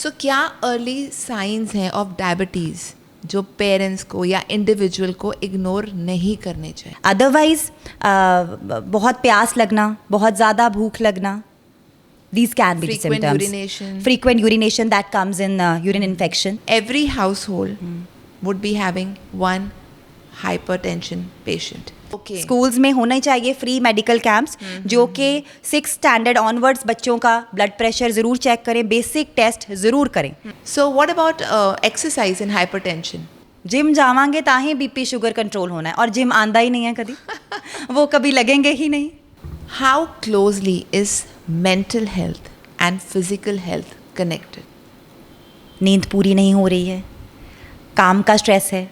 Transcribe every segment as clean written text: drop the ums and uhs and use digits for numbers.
सो क्या early signs हैं of diabetes जो पेरेंट्स को या इंडिविजुअल को इग्नोर नहीं करने चाहिए? अदरवाइज बहुत प्यास लगना, बहुत ज़्यादा भूख लगना, these can be the Frequent symptoms. urination. Frequent urination that comes in urine infection. Every household would be having one hypertension patient. Okay. Schools में होना ही चाहिए फ्री मेडिकल कैंप्स जो कि 6 स्टैंडर्ड ऑनवर्ड्स बच्चों का ब्लड प्रेशर ज़रूर check करें, basic test ज़रूर करें. So what about exercise in hypertension? Gym जावांगे ताही बीपी शुगर कंट्रोल होना है, और जिम आंदा ही नहीं है कभी. वो कभी लगेंगे ही नहीं. How closely is mental health and physical health connected? नींद पूरी नहीं हो रही है, काम का स्ट्रेस है,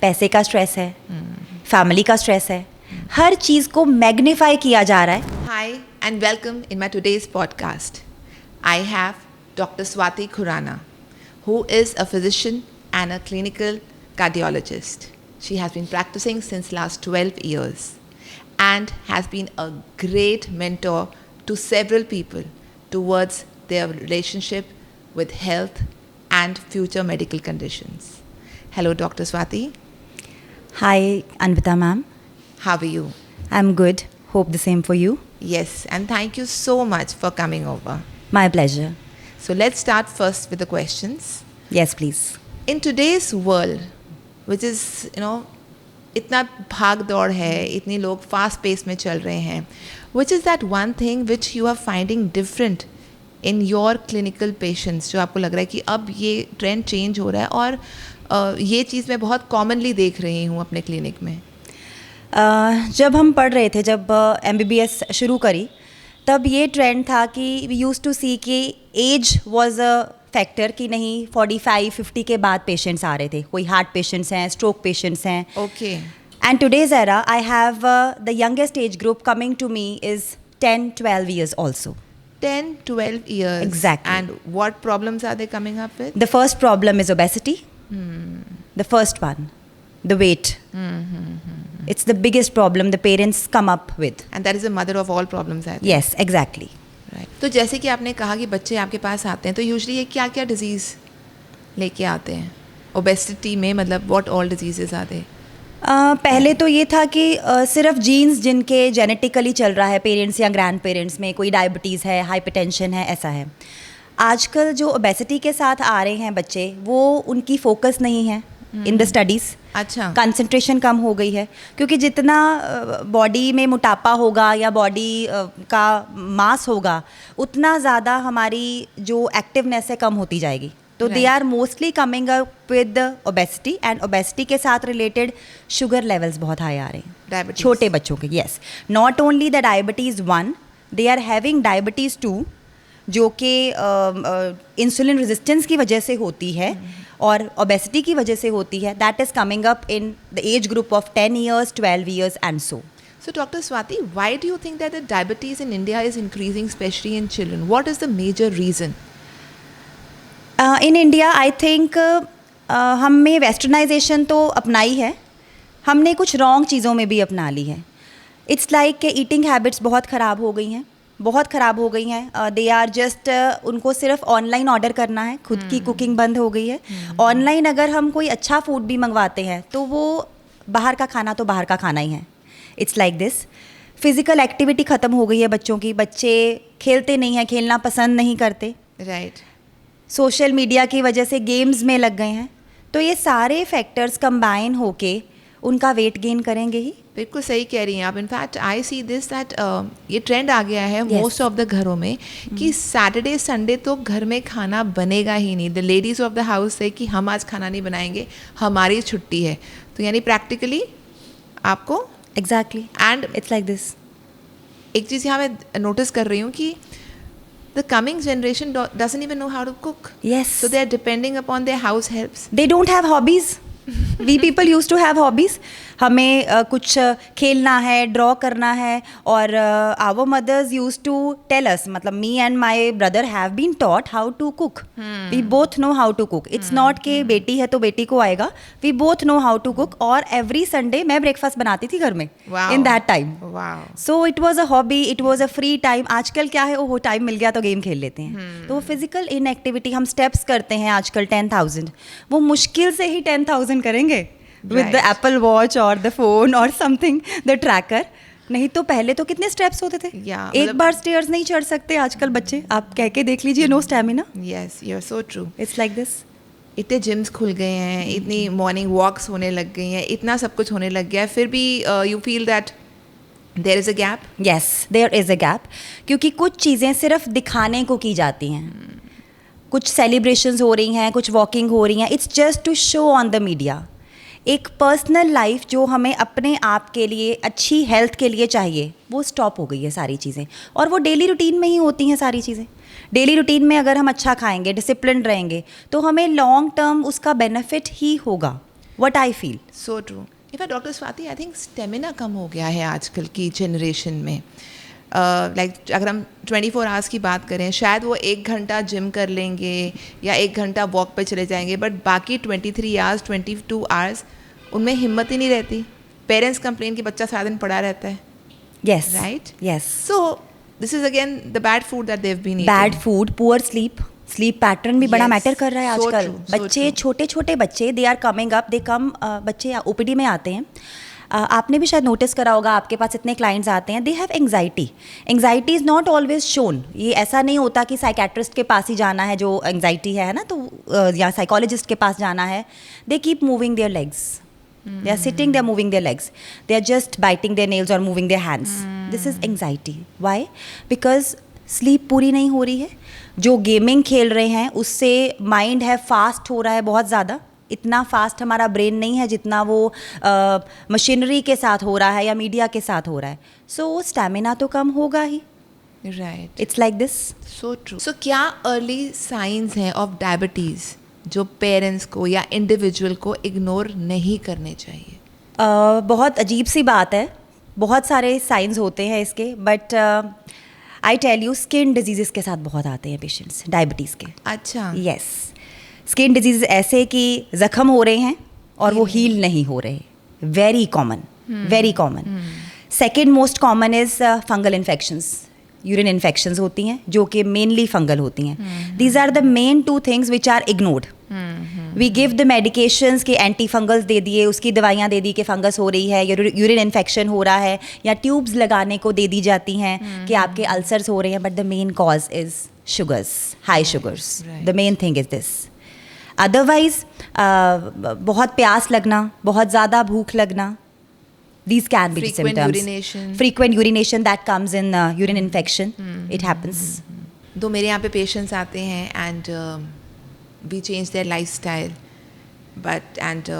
पैसे का स्ट्रेस है, फैमिली का स्ट्रेस है, हर चीज़ को मैग्नीफाई किया जा रहा है. Hi and welcome in my today's podcast. I have Dr. Swati Khurana, who is a physician and a clinical cardiologist. She has been practicing since last 12 years and has been a great mentor to several people towards their relationship with health and future medical conditions. Hello, Dr. Swati. Hi, Anvita ma'am. How are you? I'm good. Hope the same for you. Yes, and thank you so much for coming over. My pleasure. So let's start first with the questions. Yes, please. In today's world, which is, इतना भाग दौड़ है, इतने लोग fast pace में चल रहे हैं, which is that one thing which you are finding different in your clinical patients, जो आपको लग रहा है कि अब ये ट्रेंड चेंज हो रहा है और ये चीज़ मैं बहुत कॉमनली देख रही हूँ अपने क्लिनिक में? जब हम पढ़ रहे थे, जब MBBS शुरू करी, तब ये ट्रेंड था कि वी यूज़ टू सी कि एज वाज अ फैक्टर, कि नहीं 45-50 के बाद पेशेंट्स आ रहे थे. कोई हार्ट पेशेंट्स हैं, स्ट्रोक पेशेंट्स हैं. Okay. And today's era I have the youngest age group coming to me is 10-12 years also. 10-12 years. Exactly. And what problems are they coming up with? The first problem is obesity. The first one, the weight. It's the biggest problem the parents come up with. And that is the mother of all problems, I think. Yes, exactly. Right. तो जैसे कि आपने कहा कि बच्चे आपके पास आते हैं, तो यूजुअली ये क्या क्या डिजीज़ लेके आते हैं ओबेसिटी में? मतलब व्हाट ऑल डिजीजेस आते हैं? पहले तो ये था कि सिर्फ जीन्स जिनके जेनेटिकली चल रहा है, पेरेंट्स या ग्रैंड पेरेंट्स में कोई डायबिटीज़ है, हाइपरटेंशन है, ऐसा है. आजकल जो ओबेसिटी के साथ आ रहे हैं बच्चे, वो उनकी फोकस नहीं है इन द स्टडीज़. अच्छा. कंसंट्रेशन कम हो गई है, क्योंकि जितना बॉडी में मोटापा होगा या बॉडी का मास होगा, उतना ज़्यादा हमारी जो एक्टिवनेस है कम होती जाएगी. तो they are mostly coming up with obesity, and obesity के साथ रिलेटेड शुगर लेवल्स बहुत हाई आ रहे हैं छोटे बच्चों के. Yes, not only the diabetes 1, they are having diabetes 2, जो कि इंसुलिन रेजिस्टेंस की वजह से होती है और ओबेसिटी की वजह से होती है. That is coming up in the age group of 10 years, 12 years and so. So Dr. Swati, why do you think that the diabetes in India is increasing, especially in children? What is the major reason? In India I think हमें westernisation तो अपना ही है, हमने कुछ wrong चीज़ों में भी अपना ली है. इट्स लाइक कि ईटिंग हैबिट्स बहुत ख़राब हो गई हैं, बहुत ख़राब हो गई हैं. दे आर जस्ट उनको सिर्फ ऑनलाइन ऑर्डर करना है, खुद की कुकिंग बंद हो गई है. ऑनलाइन अगर हम कोई अच्छा फूड भी मंगवाते हैं तो वो बाहर का खाना तो बाहर का खाना ही है. It's like this. Physical activity ख़त्म हो गई है बच्चों की, बच्चे खेलते नहीं हैं, खेलना पसंद नहीं करते. राइट. सोशल मीडिया की वजह से गेम्स में लग गए हैं. तो ये सारे फैक्टर्स कंबाइन होके उनका वेट गेन करेंगे ही. बिल्कुल सही कह रही हैं आप. In fact I see this that ये ट्रेंड आ गया है मोस्ट ऑफ द घरों में कि सैटरडे संडे तो घर में खाना बनेगा ही नहीं. The ladies of the house से कि हम आज खाना नहीं बनाएंगे, हमारी छुट्टी है. तो यानी प्रैक्टिकली आपको exactly and it's like this. एक चीज़ यहाँ मैं नोटिस कर रही हूँ कि the coming generation doesn't even know how to cook. Yes. So they are depending upon their house helps. They don't have hobbies. We people use to have hobbies. हमें कुछ खेलना है, ड्रॉ करना है, और our mothers use to tell us, मतलब me and my brother have been taught how to cook. We both know how to cook. It's not कि बेटी है तो बेटी को आएगा. We both know how to cook. और एवरी संडे मैं ब्रेकफास्ट बनाती थी घर में in that time. So it was a hobby, it was a free time. आजकल क्या है, वो टाइम मिल गया तो गेम खेल लेते हैं. तो वो फिजिकल इनएक्टिविटी, हम स्टेप्स करते हैं आजकल 10,000, वो मुश्किल से ही 10,000 करेंगे with the Apple Watch or the phone or something, the tracker. नहीं तो पहले तो कितने स्टेप्स होते थे. एक बार स्टेयर्स नहीं चढ़ सकते आजकल बच्चे. आप कह के देख लीजिए, no stamina. Yes, you are so true. It's like this. इतने जिम्स खुल गए हैं, इतनी मॉर्निंग वॉक्स होने लग गई हैं, इतना सब कुछ होने लग गया है, फिर भी you feel that there is a gap. Yes, there is a gap. क्योंकि कुछ चीज़ें सिर्फ दिखाने को की जाती हैं. कुछ सेलिब्रेशंस हो रही हैं, कुछ वॉकिंग हो रही हैं. It's just to show on the media. एक पर्सनल लाइफ जो हमें अपने आप के लिए, अच्छी हेल्थ के लिए चाहिए, वो स्टॉप हो गई है सारी चीज़ें. और वो डेली रूटीन में ही होती हैं सारी चीज़ें. डेली रूटीन में अगर हम अच्छा खाएंगे, डिसिप्लिन रहेंगे, तो हमें लॉन्ग टर्म उसका बेनिफिट ही होगा. What I feel. So true. In fact doctor Swati, I think stamina कम हो गया है आजकल की जनरेशन में. लाइक अगर हम 24 आवर्स की बात करें, शायद वो 1 घंटा जिम कर लेंगे या 1 घंटा वॉक पे चले जाएंगे, बट बाकी 23 आवर्स, 22 आवर्स उनमें हिम्मत ही नहीं रहती. पेरेंट्स कंप्लेन कि बच्चा सारा दिन पड़ा रहता है. Yes, right. Yes. So this is again the bad food that they have been eating. Bad food, poor sleep. Sleep pattern भी बड़ा Yes, मैटर कर रहा है so आजकल. true, so बच्चे, true. छोटे छोटे बच्चे, दे आर कमिंग अप, दे कम, बच्चे ओपीडी में आते हैं. आपने भी शायद नोटिस करा होगा, आपके पास इतने क्लाइंट्स आते हैं, they have anxiety. Anxiety is not always shown. ये ऐसा नहीं होता कि साइकेट्रिस्ट के पास ही जाना है जो एंग्जाइटी है ना, तो या साइकोलॉजिस्ट के पास जाना है. They keep moving there legs. They are sitting, they are moving their legs. They are just biting their nails or moving their hands. This is anxiety. Why? Because sleep पूरी नहीं हो रही है. जो गेमिंग खेल रहे हैं उससे माइंड है फास्ट हो रहा है बहुत ज़्यादा. इतना फास्ट हमारा ब्रेन नहीं है जितना वो मशीनरी के साथ हो रहा है या मीडिया के साथ हो रहा है. सो स्टैमिना तो कम होगा ही. Right. It's like this. So true. सो क्या अर्ली साइंस हैं ऑफ डायबिटीज़ जो पेरेंट्स को या इंडिविजुअल को इग्नोर नहीं करने चाहिए? बहुत अजीब सी बात है. बहुत सारे साइंस होते हैं इसके, but I tell you, skin disease के साथ बहुत आते हैं पेशेंट्स डायबिटीज़ के. अच्छा. यस. स्किन डिजीज़ ऐसे कि ज़ख्म हो रहे हैं और वो हील नहीं हो रहे. Very common, very common. Second most common is fungal infections. Urine infections होती हैं जो कि मेनली फंगल होती हैं. These are the main 2 things which are ignored. We give the medications के एंटी फंगल्स दे दिए, उसकी दवाइयाँ दे दी कि फंगस हो रही है, यूरिन इन्फेक्शन हो रहा है, या ट्यूब्स लगाने को दे दी जाती हैं कि आपके अल्सर्स हो रहे हैं. But the main cause is sugars, high sugars. The main thing is this. Otherwise बहुत प्यास लगना, बहुत ज़्यादा भूख लगना, these can be the Frequent symptoms. urination. Frequent urination that comes in urine infection. It happens. तो मेरे यहाँ पे पेशेंट्स आते हैं and we change their lifestyle, but and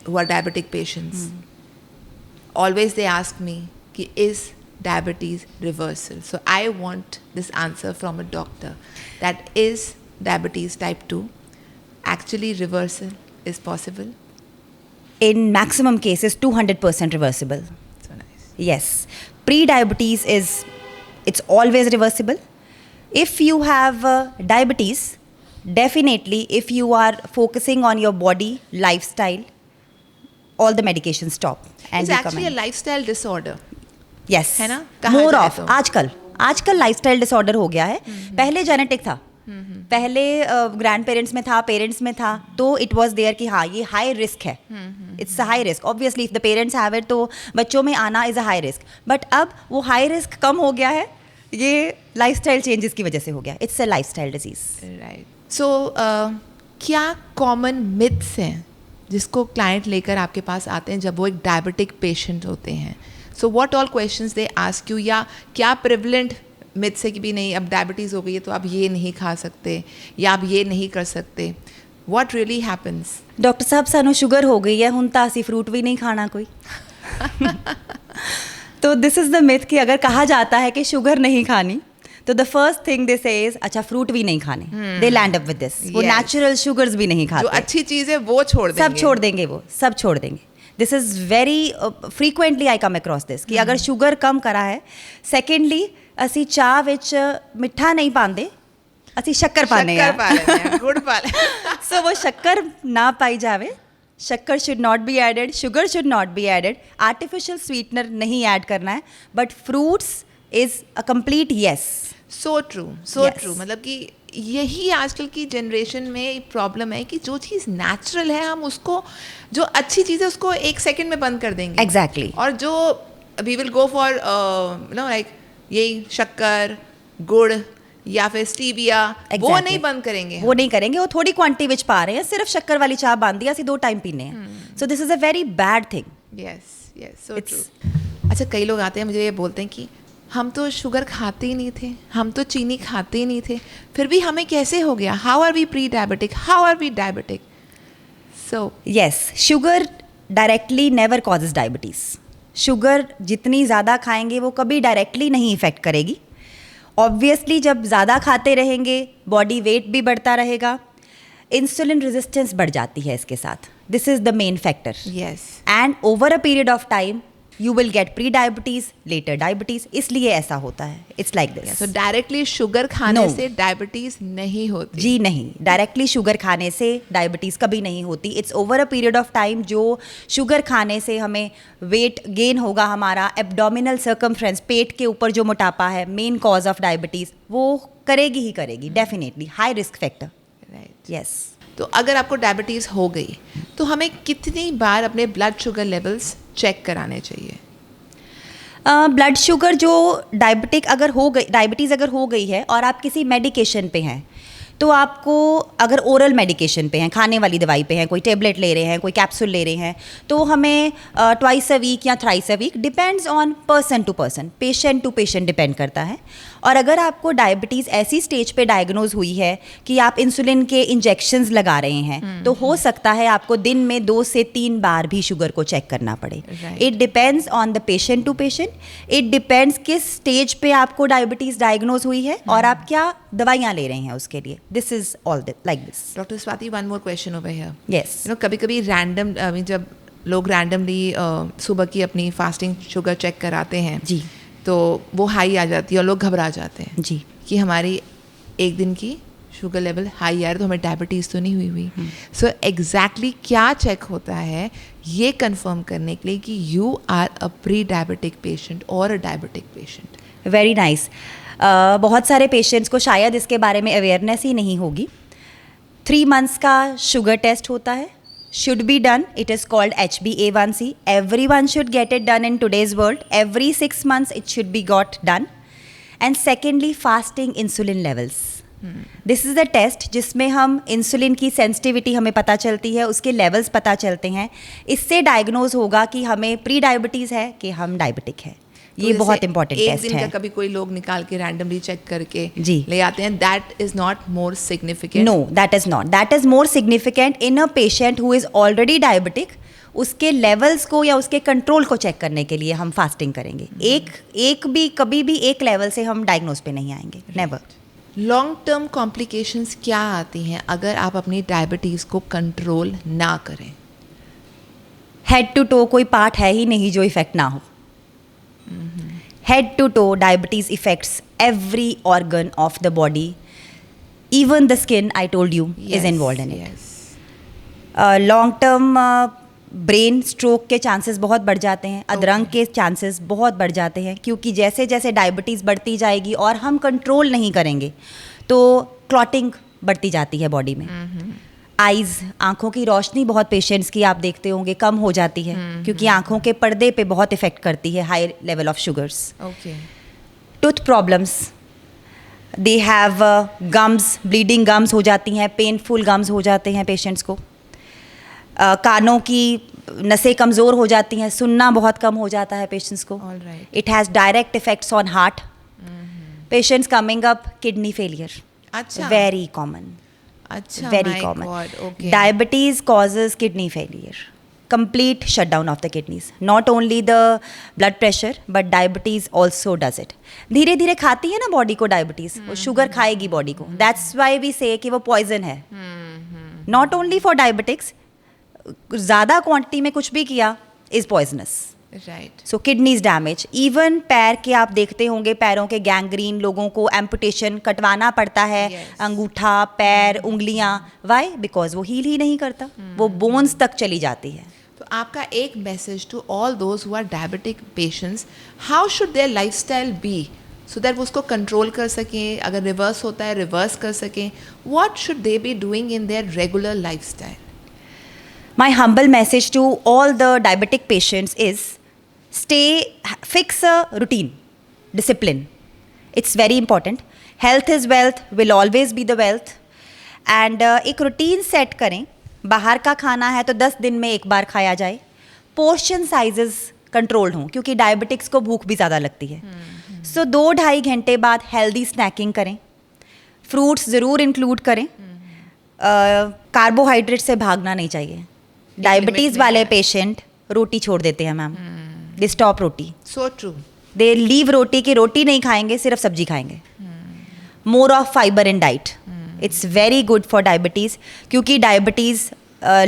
who are diabetic patients, always they ask me कि is diabetes reversal? So I want this answer from a doctor, that is diabetes type 2 actually reversal is possible? In maximum cases, 200% reversible. So nice. Yes. Pre-diabetes it's always reversible. If you have diabetes, definitely if you are focusing on your body, lifestyle, all the medications stop. And It's you actually come a lifestyle disorder. Yes. है ना? कहा More जाए of. तो। आजकल lifestyle disorder हो गया है. पहले जेनेटिक था. पहले ग्रैंड पेरेंट्स में था, पेरेंट्स में था, तो इट वॉज देयर कि हाँ ये हाई रिस्क है. It's a high risk. Obviously if the parents have it तो बच्चों में आना is a high risk. But अब वो हाई रिस्क कम हो गया है. ये लाइफस्टाइल चेंजेस की वजह से हो गया. It's a lifestyle disease. Right. So क्या कॉमन मिथ्स हैं जिसको क्लाइंट लेकर आपके पास आते हैं जब वो एक डायबिटिक पेशेंट होते हैं? So what all questions they ask you, या क्या प्रिवलेंट मिथ से कि भी नहीं अब डायबिटीज़ हो गई है तो आप ये नहीं खा सकते या आप ये नहीं कर सकते? What really happens? डॉक्टर साहब सानू शुगर हो गई है, हुण तां असीं फ्रूट भी नहीं खाना कोई. तो दिस इज़ द मिथ कि अगर कहा जाता है कि शुगर नहीं खानी तो द फर्स्ट थिंग दे से इज अच्छा फ्रूट भी नहीं खाने, दे लैंड अप विद दिस, वो Yes. नेचुरल शुगर्स भी नहीं जो खाते, अच्छी चीज है वो छोड़ देंगे, सब छोड़ देंगे, वो सब छोड़ देंगे. This is very frequently I come across this कि अगर शुगर कम करा है. सेकेंडली ਅਸੀਂ ਚਾਹ ਵਿੱਚ ਮਿੱਠਾ ਨਹੀਂ ਪਾਉਂਦੇ, ਅਸੀਂ ਸ਼ੱਕਰ ਪਾਉਂਦੇ शक्कर पा ਆ. लेते हैं, गुड़ पा लेते हैं. सो वो शक्कर ना पाई जावे, शक्कर should not be added, sugar should not be added, artificial sweetener नहीं ऐड करना है. But fruits is a complete yes. So true, so Yes. True. मतलब कि यही आजकल की जनरेशन में प्रॉब्लम है कि जो चीज़ नेचुरल है हम उसको, जो अच्छी चीज़ है उसको एक सेकंड में बंद कर देंगे. एग्जैक्टली. और जो we will go for like यही शक्कर, गुड़ या फिर स्टीविया, वो Exactly. नहीं बंद करेंगे. वो नहीं करेंगे, वो थोड़ी क्वांटिटी विच पा रहे हैं, सिर्फ शक्कर वाली चाय बांध दी, ਅਸੀਂ 2 टाइम पीने हैं. सो this is a very bad thing. Yes yes, so It's- true. अच्छा, कई लोग आते हैं मुझे ये बोलते हैं कि हम तो शुगर खाते ही नहीं थे, हम तो चीनी खाते ही नहीं थे, फिर भी हमें कैसे हो गया? How are we pre diabetic, how are we diabetic? So yes, sugar directly never causes diabetes. Sugar जितनी ज़्यादा खाएंगे वो कभी डायरेक्टली नहीं इफ़ेक्ट करेगी. ऑब्वियसली जब ज़्यादा खाते रहेंगे बॉडी वेट भी बढ़ता रहेगा, इंसुलिन रेजिस्टेंस बढ़ जाती है इसके साथ. This is the main factor. Yes, and over a period of time you will get pre diabetes, later diabetes. इसलिए ऐसा होता है. It's like this. So directly sugar खाने No. से डायबिटीज नहीं होती. जी नहीं, डायरेक्टली शुगर खाने से डायबिटीज़ कभी नहीं होती. It's over a period of time. जो शुगर खाने से हमें वेट गेन होगा, हमारा एब्डोमिनल सर्कमफ्रेंस, पेट के ऊपर जो मोटापा है, मेन कॉज ऑफ डायबिटीज़, वो करेगी ही करेगी definitely. High risk factor. Right. Yes. तो अगर आपको डायबिटीज़ हो गई तो हमें कितनी बार अपने ब्लड शुगर लेवल्स चेक कराने चाहिए? ब्लड शुगर जो डायबिटीज़ अगर हो गई है और आप किसी मेडिकेशन पे हैं, तो आपको अगर ओरल मेडिकेशन पे हैं, खाने वाली दवाई पे हैं, कोई टेबलेट ले रहे हैं, कोई कैप्सूल ले रहे हैं, तो हमें ट्वाइस अ वीक या thrice a week, depends on person to person, patient to patient depend करता है. और अगर आपको डायबिटीज़ ऐसी स्टेज पे डायग्नोज हुई है कि आप इंसुलिन के इंजेक्शंस लगा रहे हैं, तो हो सकता है आपको दिन में 2 से 3 बार भी शुगर को चेक करना पड़े. Right. It depends on the patient to patient. It depends किस स्टेज पे आपको डायबिटीज़ डायग्नोज हुई है और आप क्या दवाइयाँ ले रहे हैं उसके लिए. This is all like this. Doctor Swati, one more question over here. Yes. You know, कभी कभी रैंडम जब लोग रैंडमली सुबह की अपनी फास्टिंग शुगर चेक कराते हैं, जी. तो वो हाई आ जाती है और लोग घबरा जाते हैं जी. कि हमारी एक दिन की शुगर लेवल हाई आ रही, तो हमें डायबिटीज़ तो नहीं हुई. सो एग्जैक्टली क्या चेक होता है ये कंफर्म करने के लिए कि you are a pre diabetic patient और a diabetic patient? Very nice. बहुत सारे पेशेंट्स को शायद इसके बारे में अवेयरनेस ही नहीं होगी. 3 months का शुगर टेस्ट होता है, should be done. It is called HbA1c. Everyone should get it done in today's world. Every 6 months it should be got done. And secondly, fasting insulin levels. This is the test जिसमें हम insulin की sensitivity हमें पता चलती है, उसके levels पता चलते हैं. इससे डायग्नोज होगा कि हमें प्री डायबिटीज़ है कि हम डायबिटिक है. तो ये जैसे बहुत इंपॉर्टेंट एक टेस्ट दिन है. का कभी कोई लोग निकाल के रैंडमली चेक करके जी. ले आते हैं, that is not more significant? No, that is not. That is more significant in a patient who is already diabetic. उसके लेवल्स को या उसके कंट्रोल को चेक करने के लिए हम फास्टिंग करेंगे. कभी भी एक लेवल से हम डायग्नोज पे नहीं आएंगे. नेवर. लॉन्ग टर्म कॉम्प्लिकेशंस क्या आती हैं अगर आप अपनी डायबिटीज़ को कंट्रोल ना करें? हेड टू टो कोई पार्ट है ही नहीं जो इफेक्ट ना हो. Head to toe diabetes effects every organ of the body. Even the skin, I told you, is involve in it. Long term brain stroke के चांसेस बहुत बढ़ जाते हैं, अधरंग के चांसेस बहुत बढ़ जाते हैं, क्योंकि जैसे जैसे डायबिटीज़ बढ़ती जाएगी और हम कंट्रोल नहीं करेंगे तो क्लॉटिंग बढ़ती जाती है बॉडी में. आइज़, आँखों की रोशनी बहुत पेशेंट्स की आप देखते होंगे कम हो जाती है, क्योंकि आँखों के पर्दे पे बहुत इफ़ेक्ट करती है high level of sugars. Okay. Tooth problems, they have gums, bleeding gums हो जाती हैं, पेनफुल गम्स हो जाते हैं पेशेंट्स को. कानों की नसें कमज़ोर हो जाती हैं, सुनना बहुत कम हो जाता है पेशेंट्स को. All right. It has direct effects on heart. Patients coming up kidney failure, अच्छा. Very common. अच्छा. Very my common. God, okay. Diabetes causes kidney failure. complete shutdown of the kidneys. Not only the blood pressure but diabetes also does it. धीरे धीरे खाती है ना body को diabetes, वो sugar खाएगी बॉडी को. दैट्स वाई वी से कि वो पॉइजन है. नॉट ओनली फॉर डायबिटिक्स, ज़्यादा क्वांटिटी में कुछ भी किया is poisonous. Right. So kidneys damage. Even पैर के आप देखते होंगे, पैरों के गैंग्रीन, लोगों को एम्पुटेशन कटवाना पड़ता है. Yes. अंगूठा, पैर, उंगलियां. वाई? बिकॉज वो हील ही नहीं करता, वो बोन्स तक चली जाती है. तो आपका एक message to all those who are diabetic patients, how should their lifestyle be so that वो उसको कंट्रोल कर सकें, अगर रिवर्स होता है रिवर्स कर सकें. What should they be doing in their regular lifestyle? My humble message to all the diabetic patients is fix a routine, discipline. It's very important. Health is wealth, will always be the wealth. And एक routine set करें. बाहर का खाना है तो 10 दिन में एक बार खाया जाए. पोर्शन साइजेस कंट्रोल्ड हों, क्योंकि डायबिटिक्स को भूख भी ज़्यादा लगती है. सो 2-2.5 घंटे बाद हेल्दी स्नैकिंग करें. फ्रूट्स ज़रूर इंक्लूड करें. कार्बोहाइड्रेट से भागना नहीं चाहिए. डायबिटीज़ वाले पेशेंट रोटी छोड़ देते हैं ma'am. They stop roti. So true. They leave roti, की रोटी नहीं खाएंगे, सिर्फ सब्जी खाएंगे. More of fibre in diet. It's very good for diabetes, क्योंकि डायबिटीज़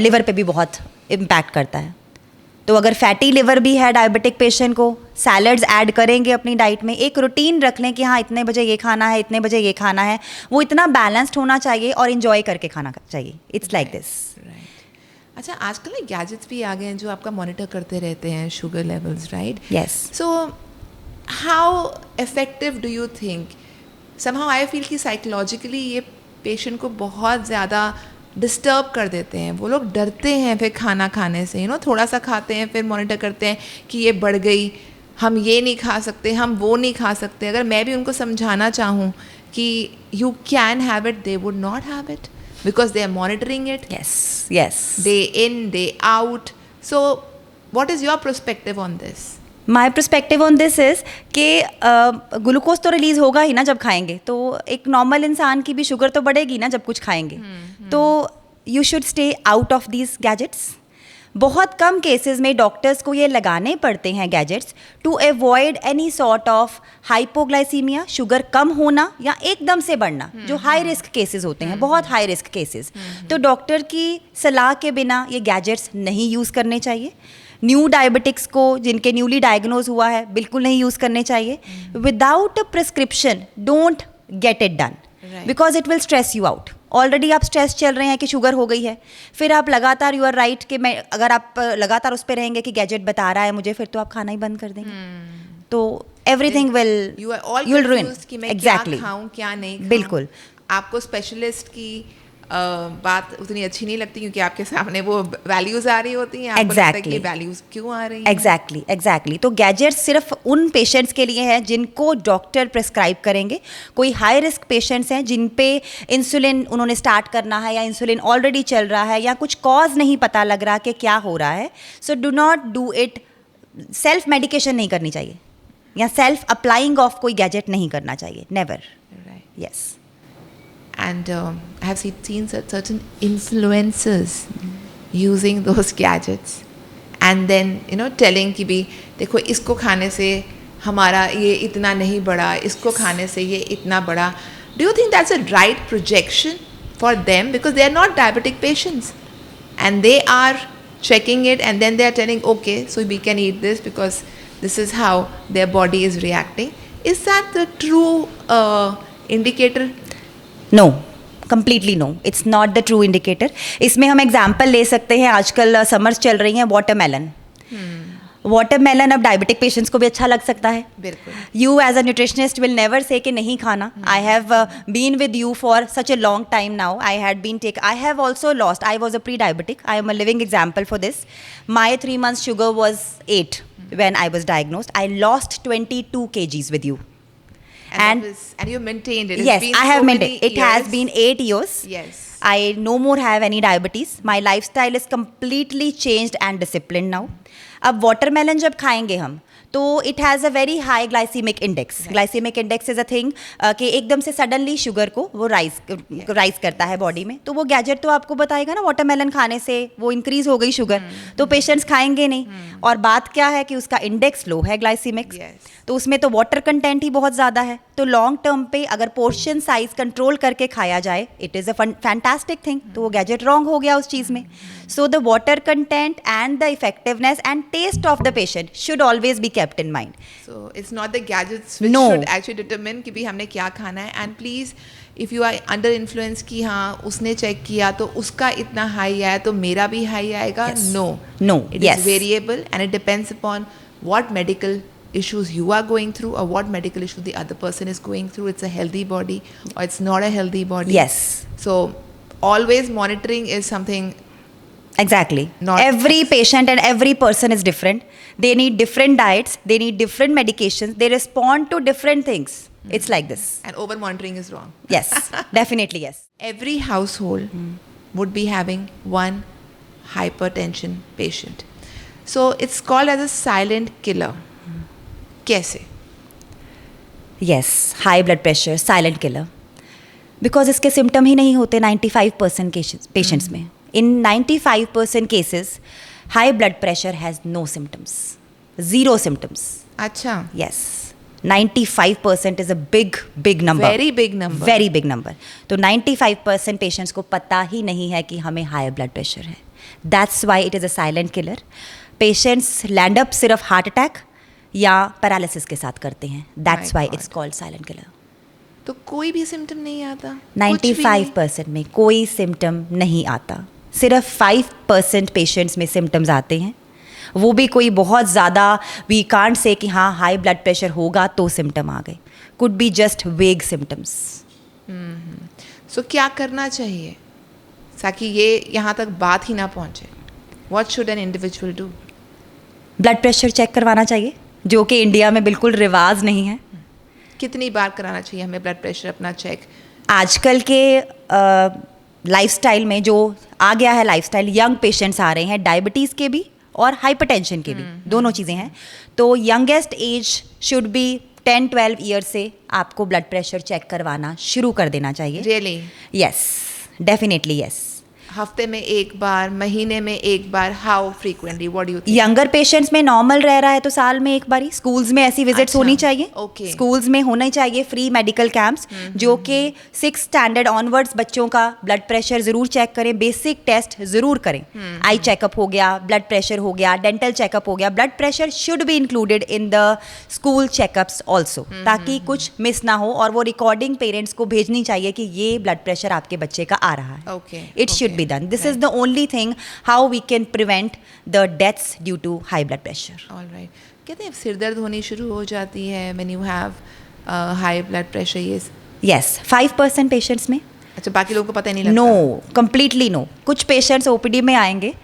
लिवर पे भी बहुत इम्पैक्ट करता है. तो अगर फैटी लिवर भी है डायबिटिक पेशेंट को, सैलड्स ऐड करेंगे अपनी डाइट में. एक रूटीन रख लें कि हाँ इतने बजे ये खाना है, इतने बजे ये खाना है. वो इतना बैलेंस्ड होना चाहिए और इन्जॉय करके खाना चाहिए. It's like this. अच्छा, आजकल ना गैजेट्स भी आ गए हैं जो आपका मॉनिटर करते रहते हैं sugar levels, right? Yes. So how effective do you think? Somehow I feel कि साइकोलॉजिकली ये पेशेंट को बहुत ज़्यादा डिस्टर्ब कर देते हैं. वो लोग डरते हैं फिर खाना खाने से, थोड़ा सा खाते हैं फिर मॉनिटर करते हैं कि ये बढ़ गई, हम ये नहीं खा सकते, हम वो नहीं खा सकते. अगर मैं भी उनको समझाना चाहूँ कि you can have it, they would not have it because they are monitoring it. Yes. Day in, day out. So, what is your perspective on this? My perspective on this is कि glucose तो release होगा ही ना जब खाएंगे. तो एक normal इंसान की भी शुगर तो बढ़ेगी ना जब कुछ खाएंगे. तो you should stay out of these gadgets. बहुत कम केसेस में डॉक्टर्स को ये लगाने पड़ते हैं gadgets to avoid any sort of hypoglycaemia, sugar कम होना या एकदम से बढ़ना, जो हाई रिस्क केसेस होते हैं, बहुत हाई रिस्क केसेस. तो डॉक्टर की सलाह के बिना ये गैजेट्स नहीं यूज़ करने चाहिए. न्यू डायबिटिक्स को, जिनके न्यूली डायग्नोज हुआ है, बिल्कुल नहीं यूज़ करने चाहिए. Without a prescription don't get it done, because it will stress you out. Already आप स्ट्रेस चल रहे हैं कि शुगर हो गई है, फिर आप लगातार, यू आर राइट कि मैं, अगर आप लगातार उस पर रहेंगे कि गैजेट बता रहा है मुझे, फिर तो आप खाना ही बंद कर देंगे. तो everything will, you are all will ruin. कि मैं क्या खाऊं क्या नहीं खाऊं. बिल्कुल. आपको स्पेशलिस्ट की बात उतनी अच्छी नहीं लगती क्योंकि आपके सामने वो वैल्यूज आ रही होती हैं. आपको लगता है कि वैल्यूज क्यों आ रही हैं. एग्जैक्टली. तो गैजेट्स सिर्फ उन पेशेंट्स के लिए हैं जिनको डॉक्टर प्रिस्क्राइब करेंगे. कोई हाई रिस्क पेशेंट्स हैं जिन पे इंसुलिन उन्होंने स्टार्ट करना है या इंसुलिन ऑलरेडी चल रहा है या कुछ कॉज नहीं पता लग रहा कि क्या हो रहा है. So do not do it. Self medication नहीं करनी चाहिए या सेल्फ अप्लाइंग ऑफ कोई गैजेट नहीं करना चाहिए. Never. Yes. And I have seen certain influencers using those gadgets and then telling कि भी देखो इसको खाने से हमारा ये इतना नहीं बढ़ा, इसको खाने से ये इतना बढ़ा. Do you think that's a right projection for them, because they are not diabetic patients and they are checking it and then they are telling okay, so we can eat this because this is how their body is reacting? Is that the true indicator? No, completely no. It's not the true indicator. इसमें हम example ले सकते हैं. आजकल summers चल रही हैं, watermelon. Watermelon अब डायबिटिक पेशेंट्स को भी अच्छा लग सकता है. बिल्कुल. You as a nutritionist will never say कि नहीं खाना. I have been with you for such a long time now. I have also lost. I was a pre diabetic. I am a living example for this. My 3 months sugar was 8 when I was diagnosed. I lost 22 kgs with you. And you maintained it. Yes, I have maintained. It has been 8 years. Yes. I no more have any diabetes. My lifestyle is completely changed and disciplined now. अब watermelon जब खाएंगे हम तो it has a very high glycaemic index. Glycaemic index is a thing कि एकदम से suddenly sugar को वो राइज करता है बॉडी में. तो वो गैजेट तो आपको बताएगा ना, वाटरमेलन खाने से वो इंक्रीज हो गई शुगर, तो पेशेंट्स खाएंगे नहीं. और बात क्या है कि उसका इंडेक्स लो है ग्लाइसीमिक्स, तो उसमें तो वाटर कंटेंट ही बहुत ज़्यादा है. तो लॉन्ग टर्म पे अगर पोर्शन साइज कंट्रोल करके खाया जाए, it is a fantastic thing. तो वो गैजेट रॉन्ग हो गया उस चीज़ में. So the water content and the effectiveness and taste of the patient should always be kept in mind. So it's not the gadgets which No. should actually determine कि भी हमने क्या खाना है. And please, if you are under influence कि हाँ उसने check किया तो उसका इतना हाई आया तो मेरा भी हाई आएगा. Yes. No. No. It Yes. is variable and it depends upon what medical issues you are going through or what medical issue the other person is going through. It's a healthy body or it's not a healthy body. Yes. So always monitoring is something. Exactly. Not Every patient and every person is different. They need different diets. They need different medications. They respond to different things. It's like this. And over monitoring is wrong. Yes, definitely yes. Every household would be having one hypertension patient. So it's called as a silent killer. कैसे? Yes, high blood pressure, silent killer. Because इसके symptom ही नहीं होते 95% patients में. In 95% cases, high blood pressure has no symptoms. Zero symptoms. अच्छा. Yes. 95% is a big number. Very big number. Very big number. तो 95% patients को पता ही नहीं है कि हमें हाई ब्लड प्रेशर है. That's why it is a silent killer. Patients land up सिर्फ हार्ट अटैक या पैरालिसिस के साथ करते हैं. That's My why God. it's called silent killer. तो कोई भी सिम्टम नहीं आता? 95% में कोई सिम्टम नहीं आता. सिर्फ 5% पेशेंट्स में सिम्टम्स आते हैं. वो भी कोई बहुत ज़्यादा, वी कांट से कि हाँ हाई ब्लड प्रेशर होगा तो सिम्टम आ गए. कुड बी जस्ट वेग सिम्टम्स. सो क्या करना चाहिए ताकि ये यहाँ तक बात ही ना पहुँचे? What should an individual do? Blood pressure check करवाना चाहिए, जो कि इंडिया में बिल्कुल रिवाज नहीं है. कितनी बार कराना चाहिए हमें ब्लड प्रेशर अपना चेक? आजकल के लाइफस्टाइल में जो आ गया है लाइफस्टाइल, यंग पेशेंट्स आ रहे हैं, डायबिटीज़ के भी और हाइपरटेंशन के भी, दोनों चीज़ें हैं. तो youngest age should be 10-12 years से आपको ब्लड प्रेशर चेक करवाना शुरू कर देना चाहिए. Really? Yes, definitely yes. हफ्ते में एक बार, महीने में एक बार, how frequently? What do you think? Younger patients में नॉर्मल रह रहा है तो साल में एक बार ही. स्कूल्स में ऐसी विजिट्स अच्छा, होनी चाहिए. okay. स्कूल्स में होना चाहिए फ्री मेडिकल कैंप्स, जो कि 6 स्टैंडर्ड ऑनवर्ड्स बच्चों का ब्लड प्रेशर ज़रूर चेक करें. बेसिक टेस्ट ज़रूर करें. आई चेकअप हो गया, ब्लड प्रेशर हो गया, डेंटल चेकअप हो गया. Blood pressure should be included in the school checkups also, ताकि कुछ मिस ना हो. और वो रिकॉर्डिंग पेरेंट्स को भेजनी चाहिए कि ये ब्लड प्रेशर आपके बच्चे का आ रहा है. Okay, it should okay. Be done. This is the only thing how we can prevent the deaths due to high blood pressure. All right. कहते हैं सिर दर्द होनी शुरू हो जाती है when you have high blood pressure. Yes. Yes, 5% patients में. अच्छा, बाकी लोगों को पता ही नहीं लगता? No, completely no. कुछ पेशेंट्स ओपीडी में आएंगे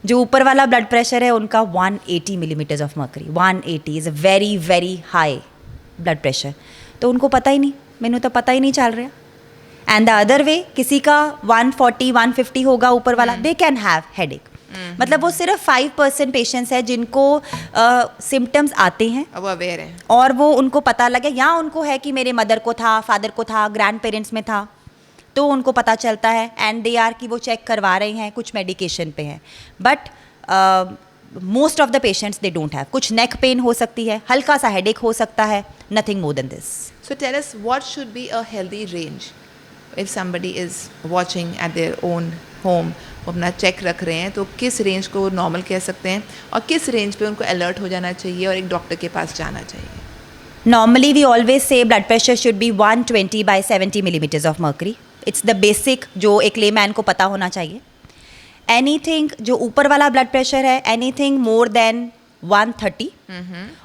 जो ऊपर वाला ब्लड प्रेशर है उनका 180 millimetres of mercury. 180 is a very very high blood pressure. तो उनको पता ही नहीं, मैंने तो पता ही नहीं चल रहा. एंड द अदर वे, किसी का 140 150 होगा ऊपर वाला, दे कैन हैव हेडेक. मतलब वो सिर्फ 5% पेशेंट्स है जिनको सिम्टम्स आते हैं अब अवेयर है और वो उनको पता लगे, या उनको है कि मेरे मदर को था, फादर को था, ग्रैंड पेरेंट्स में था, तो उनको पता चलता है एंड दे आर कि वो चेक करवा रहे हैं, कुछ मेडिकेशन पे हैं. But most of the patients they don't have. कुछ नेक पेन हो सकती है, हल्का सा हेडेक हो सकता है, nothing more than this. So tell us, what should be a healthy range if somebody is watching at their own home? वो अपना चेक रख रहे हैं तो किस रेंज को नॉर्मल कह सकते हैं और किस रेंज पे उनको अलर्ट हो जाना चाहिए और एक डॉक्टर के पास जाना चाहिए? Normally we always say blood pressure should be 120/70 millimeters of mercury. It's the basic जो एक लेमैन को पता होना चाहिए. Anything जो ऊपर वाला ब्लड प्रेशर है, anything more than 130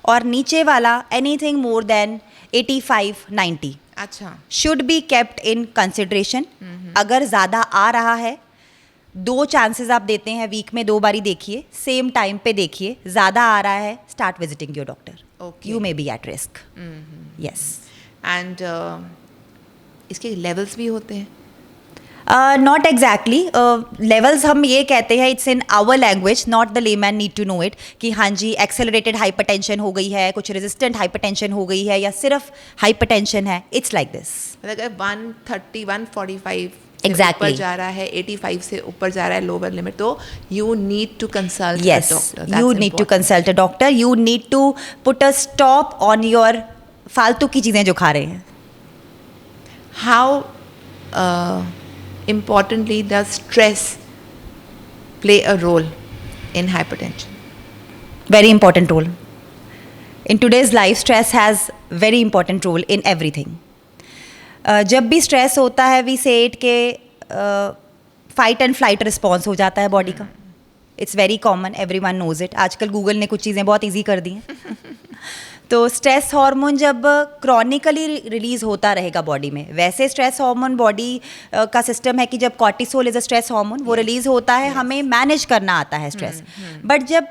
और नीचे वाला anything more than 85-90 अच्छा, should be kept in consideration. अगर ज़्यादा आ रहा है, 2 चांसेस आप देते हैं, वीक में 2 बारी देखिए, सेम टाइम पे देखिए. ज़्यादा आ रहा है, start visiting your doctor. Okay. You may be at risk. Yes. And इसके लेवल्स भी होते हैं? नॉट एग्जैक्टली लेवल्स हम ये कहते हैं, it's in our language, not the layman need to know it कि हाँ जी एक्सेलरेटेड हाइपरटेंशन हो गई है, कुछ रेजिस्टेंट हाइपरटेंशन हो गई है, या सिर्फ हाइपरटेंशन है. It's like this. अगर 130 145 Exactly. ऊपर जा रहा है, 85 से ऊपर जा रहा है लोअर लिमिट, तो you need to consult Yes, doctor. you need to consult a doctor. You need to put a stop on your फालतू की चीज़ें जो खा रहे हैं. How importantly does stress play a role in hypertension? Very important role. In today's life, stress has very important role in everything. जब भी stress होता है, वी से इट के फाइट एंड फ्लाइट रिस्पॉन्स हो जाता है बॉडी का. It's very common, everyone knows it. आजकल गूगल ने कुछ चीज़ें बहुत ईजी कर दी हैं. तो स्ट्रेस हार्मोन जब क्रॉनिकली रिलीज होता रहेगा बॉडी में, वैसे स्ट्रेस हार्मोन बॉडी का सिस्टम है कि जब cortisol is a stress hormone, वो रिलीज होता है, हमें मैनेज करना आता है स्ट्रेस. बट जब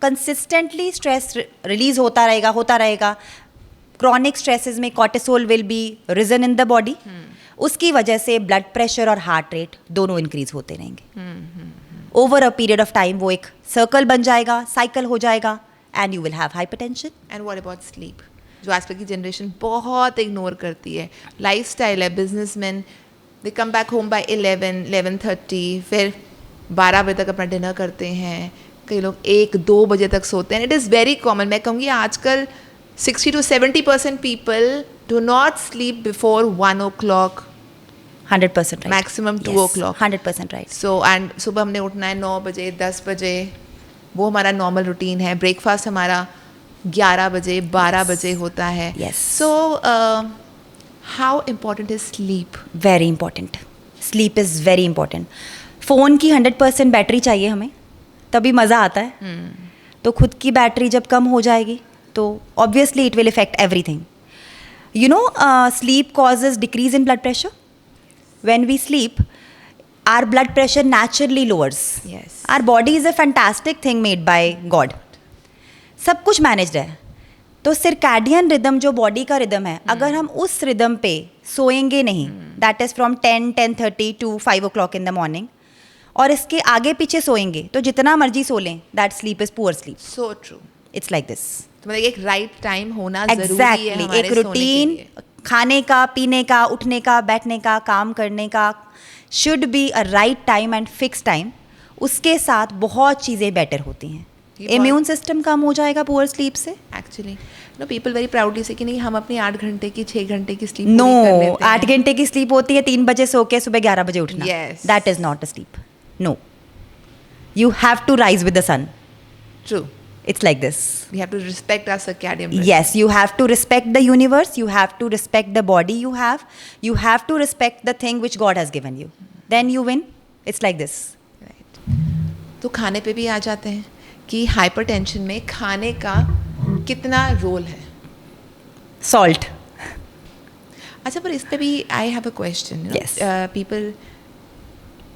कंसिस्टेंटली स्ट्रेस रिलीज होता रहेगा, क्रॉनिक स्ट्रेसेस में cortisol will be risen in the body. उसकी वजह से ब्लड प्रेशर और हार्ट रेट दोनों इंक्रीज होते रहेंगे. Over a period of time वो एक सर्कल बन जाएगा, साइकिल हो जाएगा, and you will have hypertension. And what about sleep? जो आजकल की जनरेशन बहुत इग्नोर करती है. लाइफस्टाइल है, बिजनेसमैन दे कम बैक होम बाय 11:30, फिर 12 बजे तक अपना डिनर करते हैं. कई लोग 1-2 बजे तक सोते हैं. It is very common. मैं कहूँगी आजकल 60 to 70% people do not sleep before 1 o'clock. 100% right. Maximum 2 o'clock. 100% right. So and सुबह हमने उठना है 9 बजे 10 बजे, वो हमारा नॉर्मल रूटीन है. ब्रेकफास्ट हमारा 11 बजे 12 बजे होता है. Yes. So how important is sleep? Very important. Sleep is very important. Phone की 100% बैटरी चाहिए हमें, तभी मज़ा आता है. तो खुद की बैटरी जब कम हो जाएगी तो obviously it will effect everything. You know, sleep causes decrease in blood pressure. When we sleep, our blood pressure naturally lowers. Yes. Our body is a fantastic thing made by God. सब कुछ managed है. तो circadian rhythm जो body का rhythm है, अगर हम उस रिदम पे सोएंगे नहीं, that is from 10:30 to 5 o'clock in the morning, और इसके आगे पीछे सोएंगे तो जितना मर्जी सो लें, that sleep is poor sleep. So true. It's like this. तो मतलब एक राइट टाइम होना जरूरी है एग्जैक्टली. हमारे एक सोने के रूटीन, लिए. खाने का, पीने का, उठने का, बैठने का, काम करने का should be a right time and fix time. उसके साथ बहुत चीज़ें बेटर होती हैं. इम्यून सिस्टम कम हो जाएगा पुअर स्लीप से. Actually no, people very proudly say कि नहीं हम अपनी 8 घंटे की 6 घंटे की स्लीप नो, पूरी कर लेते हैं. 8 घंटे की स्लीप होती है, 3 बजे सो के सुबह 11 बजे उठना. Yes. That is not a sleep. No, you have to rise with the sun. True. It's like this. We have to respect our circadian rhythm. Yes, you have to respect the universe, you have to respect the body you have to respect the thing which God has given you. Then you win. It's like this. Right. तो खाने पे भी आ जाते हैं कि hypertension में खाने का कितना रोल है. Salt. अच्छा, पर इस पे भी I have a question. Yes. People